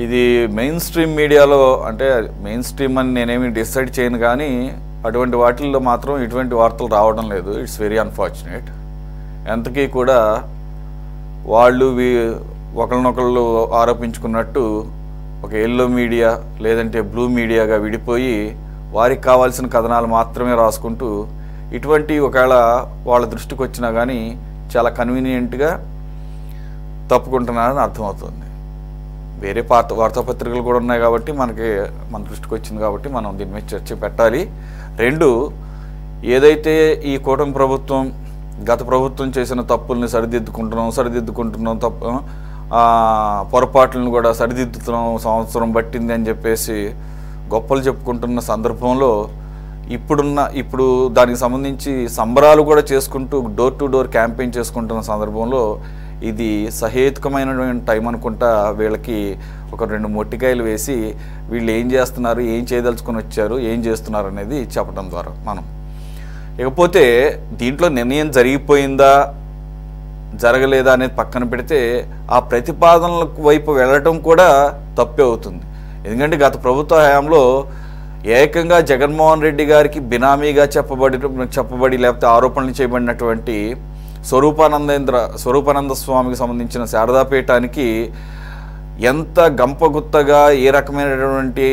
ఇది main stream మీడియాలో, అంటే మెయిన్ స్ట్రీమ్ అని నేనేమి డిసైడ్ చేయను, కానీ అటువంటి వాటిల్లో మాత్రం ఇటువంటి వార్తలు రావడం లేదు. It's very unfortunate. ఎంతకీ కూడా వాళ్ళు ఒకరినొకళ్ళు ఆరోపించుకున్నట్టు ఒక ఎల్లో మీడియా లేదంటే బ్లూ మీడియాగా విడిపోయి వారికి కావాల్సిన కథనాలు మాత్రమే రాసుకుంటూ ఇటువంటి ఒకవేళ వాళ్ళ దృష్టికి వచ్చినా కానీ చాలా కన్వీనియంట్గా తప్పుకుంటున్నారని అర్థమవుతుంది. వేరే వార్తాపత్రికలు కూడా ఉన్నాయి కాబట్టి మన దృష్టికి వచ్చింది కాబట్టి మనం దీని మీద చర్చ పెట్టాలి. రెండు, ఏదైతే ఈ కూటమి ప్రభుత్వం గత ప్రభుత్వం చేసిన తప్పుల్ని సరిదిద్దుకుంటున్నాం పొరపాట్లను కూడా సరిదిద్దుతున్నాం, సంవత్సరం పట్టింది అని చెప్పేసి గొప్పలు చెప్పుకుంటున్న సందర్భంలో ఇప్పుడు దానికి సంబంధించి సంబరాలు కూడా చేసుకుంటూ డోర్ టు డోర్ క్యాంపెయిన్ చేసుకుంటున్న సందర్భంలో ఇది సహేతుకమైన టైం అనుకుంటా వీళ్ళకి ఒక 2 మొట్టికాయలు వేసి వీళ్ళు ఏం చేస్తున్నారు, ఏం చేయదలుచుకొని వచ్చారు, ఏం చేస్తున్నారు అనేది చెప్పడం ద్వారా మనం. ఇకపోతే దీంట్లో నిర్ణయం జరిగిపోయిందా జరగలేదా అనేది పక్కన పెడితే ఆ ప్రతిపాదనల వైపు వెళ్ళటం కూడా తప్పే అవుతుంది. ఎందుకంటే గత ప్రభుత్వ హయాంలో ఏకంగా జగన్మోహన్ రెడ్డి గారికి బినామీగా చెప్పబడి లేకపోతే ఆరోపణలు చేయబడినటువంటి స్వరూపానంద స్వామికి సంబంధించిన శారదాపీఠానికి ఎంత గంపగుత్తగా ఏ రకమైనటువంటి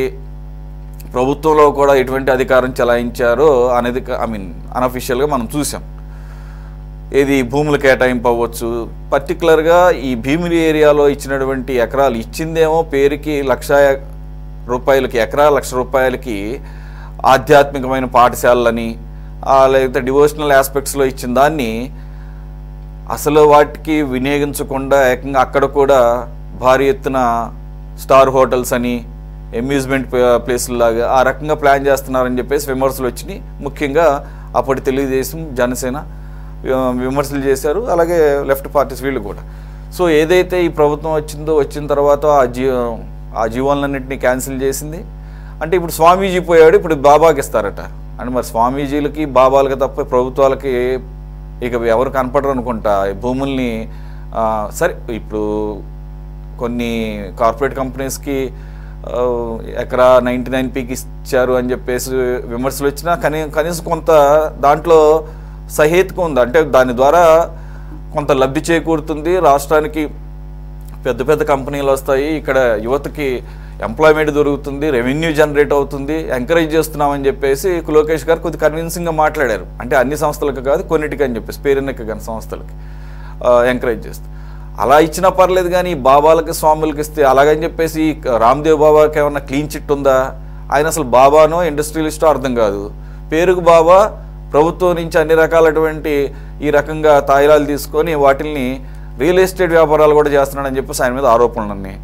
ప్రభుత్వంలో కూడా ఎటువంటి అధికారం చెలాయించారో అనేది అన్అఫీషియల్గా మనం చూసాం. ఏది భూములు కేటాయింపు అవ్వచ్చు, పర్టికులర్గా ఈ భీమిలి ఏరియాలో ఇచ్చినటువంటి ఎకరాలు ఇచ్చిందేమో పేరుకి ₹1,00,000 ఎకరా ₹1,00,000 ఆధ్యాత్మికమైన పాఠశాలలని లేకపోతే డివోషనల్ ఆస్పెక్ట్స్లో ఇచ్చిన దాన్ని అసలు వాటికి వినియోగించకుండా ఏకంగా అక్కడ కూడా భారీ ఎత్తున స్టార్ హోటల్స్ అని అమ్యూజ్మెంట్ ప్లేస్లాగా ఆ రకంగా ప్లాన్ చేస్తున్నారని చెప్పేసి విమర్శలు వచ్చినాయి. ముఖ్యంగా అప్పటి తెలుగుదేశం జనసేన విమర్శలు చేశారు, అలాగే లెఫ్ట్ పార్టీస్ వీళ్ళు కూడా. సో ఏదైతే ఈ ప్రభుత్వం వచ్చిన తర్వాత ఆ జీవోలన్నింటినీ క్యాన్సిల్ చేసింది. అంటే ఇప్పుడు స్వామీజీ పోయాడు, ఇప్పుడు బాబాకి ఇస్తారట. అంటే మరి స్వామీజీలకి బాబాలకి తప్ప ప్రభుత్వాలకి ఇక ఎవరు కనపడరు అనుకుంటా. భూముల్ని సరే ఇప్పుడు కొన్ని కార్పొరేట్ కంపెనీస్కి ఎకరా 99Pకి ఇచ్చారు అని చెప్పేసి విమర్శలు వచ్చినా కనీసం కొంత దాంట్లో సహేతుకం ఉంది. అంటే దాని ద్వారా కొంత లబ్ధి చేకూరుతుంది, రాష్ట్రానికి పెద్ద పెద్ద కంపెనీలు వస్తాయి, ఇక్కడ యువతకి ఎంప్లాయ్మెంట్ దొరుకుతుంది, రెవెన్యూ జనరేట్ అవుతుంది, ఎంకరేజ్ చేస్తున్నామని చెప్పేసి లోకేష్ గారు కొద్ది కన్విన్సింగ్గా మాట్లాడారు. అంటే అన్ని సంస్థలకు కాదు కొన్నిటికి అని చెప్పేసి పేరునెక్క కానీ సంస్థలకి ఎంకరేజ్ చేస్తూ అలా ఇచ్చినా పర్లేదు. కానీ బాబాలకి స్వాములకి ఇస్తే అలాగని చెప్పేసి రామ్దేవ్ బాబాకి ఏమన్నా క్లీన్ చిట్ ఉందా? ఆయన అసలు బాబానో ఇండస్ట్రియలిస్టో అర్థం కాదు. పేరుకు బాబా ప్రభుత్వం నుంచి అన్ని రకాలటువంటి ఈ రకంగా తాయిలాలు తీసుకొని వాటిల్ని రియల్ ఎస్టేట్ వ్యాపారాలు కూడా చేస్తున్నాడని చెప్పేసి ఆయన మీద ఆరోపణలు ఉన్నాయి.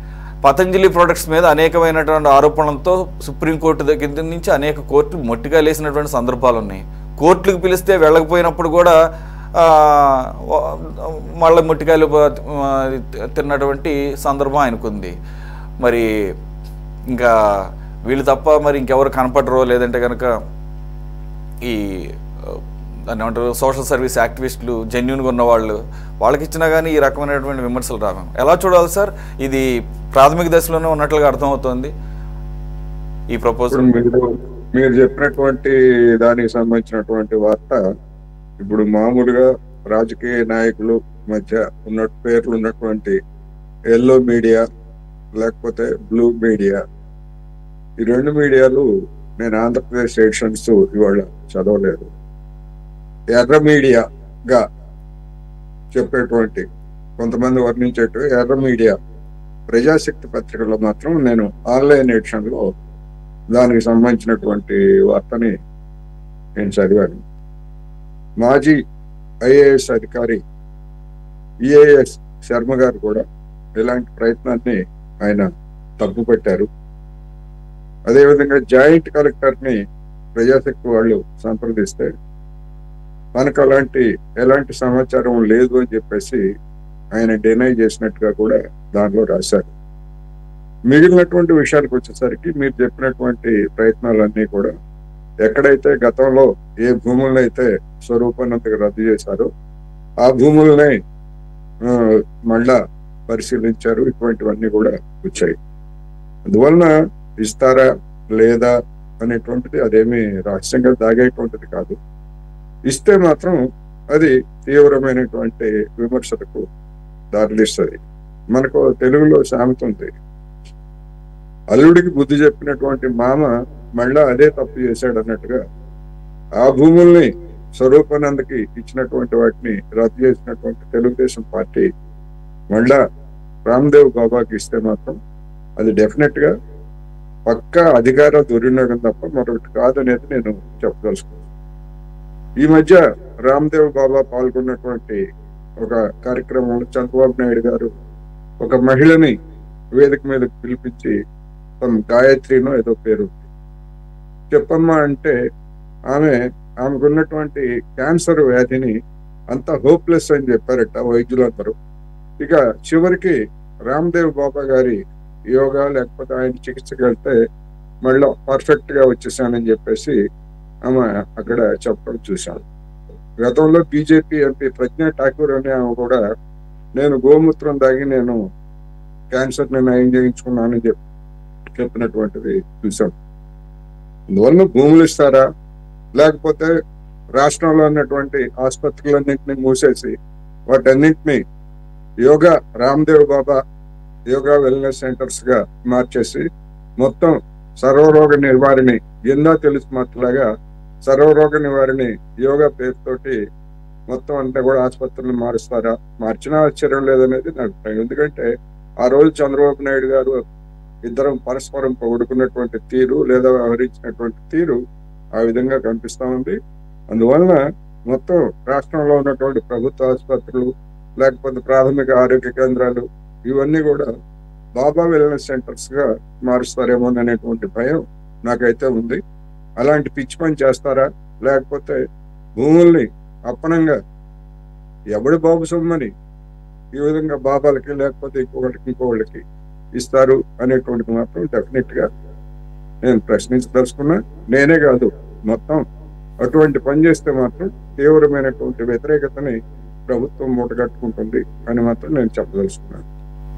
పతంజలి ప్రొడక్ట్స్ మీద అనేకమైనటువంటి ఆరోపణలతో సుప్రీంకోర్టు దగ్గర నుంచి అనేక కోర్టులు మొట్టిగా లేసినటువంటి సందర్భాలు ఉన్నాయి. కోర్టులకు పిలిస్తే వెళ్ళకపోయినప్పుడు కూడా మళ్ళీ మొట్టికాయలు తిన్నటువంటి సందర్భం ఆయనకుంది. మరి ఇంకా వీళ్ళు తప్ప మరి ఇంకెవరు కనపడరో, లేదంటే కనుక ఈ దాన్ని ఏమంటారు సోషల్ సర్వీస్ యాక్టివిస్టులు జెన్యూన్గా ఉన్న వాళ్ళకి ఇచ్చినా కానీ ఈ రకమైనటువంటి విమర్శలు రావడం ఎలా చూడాలి సార్? ఇది ప్రాథమిక దశలోనే ఉన్నట్లుగా అర్థమవుతోంది ఈ ప్రపోజల్. మీరు చెప్పినటువంటి దానికి సంబంధించినటువంటి వార్త ఇప్పుడు మామూలుగా రాజకీయ నాయకులు మధ్య పేర్లు ఉన్నటువంటి ఎల్లో మీడియా లేకపోతే బ్లూ మీడియా, ఈ 2 మీడియాలు నేను ఆంధ్రప్రదేశ్ ఎడిషన్స్ ఇవాళ చదవలేదు. ఎర్ర మీడియాగా చెప్పేటువంటి కొంతమంది వర్ణించేట్టు ఎర్ర మీడియా ప్రజాశక్తి పత్రికలో మాత్రం నేను ఆన్లైన్ ఎడిషన్లో దానికి సంబంధించినటువంటి వార్తని నేను చదివాను. మాజీ ఐఏఎస్ అధికారి ఈఏఎస్ శర్మ గారు కూడా ఇలాంటి ప్రయత్నాన్ని ఆయన తప్పుపట్టారు. అదేవిధంగా జాయింట్ కలెక్టర్ని ప్రజాశక్తి వాళ్ళు సంప్రదిస్తే మనకు ఎలాంటి సమాచారం లేదు అని చెప్పేసి ఆయన డినై చేసినట్టుగా కూడా దానిలో రాశారు. మిగిలినటువంటి విషయానికి వచ్చేసరికి మీరు చెప్పినటువంటి ప్రయత్నాలన్నీ కూడా ఎక్కడైతే గతంలో ఏ భూములను అయితే స్వరూపానందకి రద్దు చేశారో ఆ భూములనే మళ్ళా పరిశీలించారు. ఇటువంటివన్నీ కూడా వచ్చాయి. అందువలన ఇస్తారా లేదా అనేటువంటిది అదేమి రహస్యంగా దాగేటువంటిది కాదు. ఇస్తే మాత్రం అది తీవ్రమైనటువంటి విమర్శలకు దారితీస్తుంది. మనకు తెలుగులో సామెత ఉంది, అల్లుడికి బుద్ధి చెప్పినటువంటి మామ మళ్ళా అదే తప్పు చేశాడు అన్నట్టుగా ఆ భూముల్ని స్వరూపానందకి ఇచ్చినటువంటి వాటిని రద్దు చేసినటువంటి తెలుగుదేశం పార్టీ మళ్ళా రామ్దేవ్ బాబాకి ఇస్తే మాత్రం అది డెఫినెట్ గా పక్కా అధికార దుర్వినియోగం తప్ప మరొకటి కాదనేది నేను చెప్పదలుచుకున్నాను. ఈ మధ్య రామ్దేవ్ బాబా పాల్గొన్నటువంటి ఒక కార్యక్రమంలో చంద్రబాబు నాయుడు గారు ఒక మహిళని వేదిక మీద పిలిపించి తమ గాయత్రినో ఏదో పేరు చెప్పమ్మా అంటే ఆమెకున్నటువంటి క్యాన్సర్ వ్యాధిని అంత హోప్లెస్ అని చెప్పారట వైద్యులందరూ. ఇక చివరికి రామ్దేవ్ బాబా గారి యోగా లేకపోతే ఆయన చికిత్సకి వెళ్తే మళ్ళీ పర్ఫెక్ట్ గా వచ్చేసానని చెప్పేసి ఆమె అక్కడ చెప్పడం చూశాను. గతంలో బీజేపీ ఎంపీ ప్రజ్ఞా ఠాకూర్ అనే ఆమె కూడా నేను గోమూత్రం దాగి నేను క్యాన్సర్ ని నయం చేయించుకున్నానని చెప్పినటువంటిది చూసాం. అందువల్ల భూములు ఇస్తారా, లేకపోతే రాష్ట్రంలో ఉన్నటువంటి ఆసుపత్రులన్నింటినీ మూసేసి వాటన్నింటినీ యోగా రామ్దేవ్ బాబా యోగా వెల్నెస్ సెంటర్స్ గా మార్చేసి మొత్తం సర్వరోగ నివారణ ఎన్నో తెలుసు మాట్లాగా సర్వరోగ నివారణ యోగా పేరుతోటి మొత్తం అంతా కూడా ఆసుపత్రులను మారుస్తారా? మార్చినా ఆశ్చర్యం లేదనేది నా అభిప్రాయం. ఎందుకంటే ఆ రోజు చంద్రబాబు నాయుడు గారు ఇద్దరం పరస్పరం పొగుడుకున్నటువంటి తీరు లేదా వ్యవహరించినటువంటి తీరు ఆ విధంగా కనిపిస్తా ఉంది. అందువలన మొత్తం రాష్ట్రంలో ఉన్నటువంటి ప్రభుత్వ ఆసుపత్రులు లేకపోతే ప్రాథమిక ఆరోగ్య కేంద్రాలు ఇవన్నీ కూడా బాబా వెల్నెస్ సెంటర్స్ గా మారుస్తారేమో అనేటువంటి భయం నాకైతే ఉంది. అలాంటి పిచ్చి పని చేస్తారా, లేకపోతే భూముల్ని అప్పనంగా ఎవడి బాబు సొమ్మని ఈ విధంగా బాబాలకి లేకపోతే ఇంకోళ్ళకి ఇస్తారు అనేటువంటిది మాత్రం డెఫినెట్ గా నేను ప్రశ్నించదలుచుకున్నా. నేనే కాదు, మొత్తం అటువంటి పని చేస్తే మాత్రం తీవ్రమైనటువంటి వ్యతిరేకతని ప్రభుత్వం మూటగట్టుకుంటుంది అని మాత్రం నేను చెప్పదలుచుకున్నాను.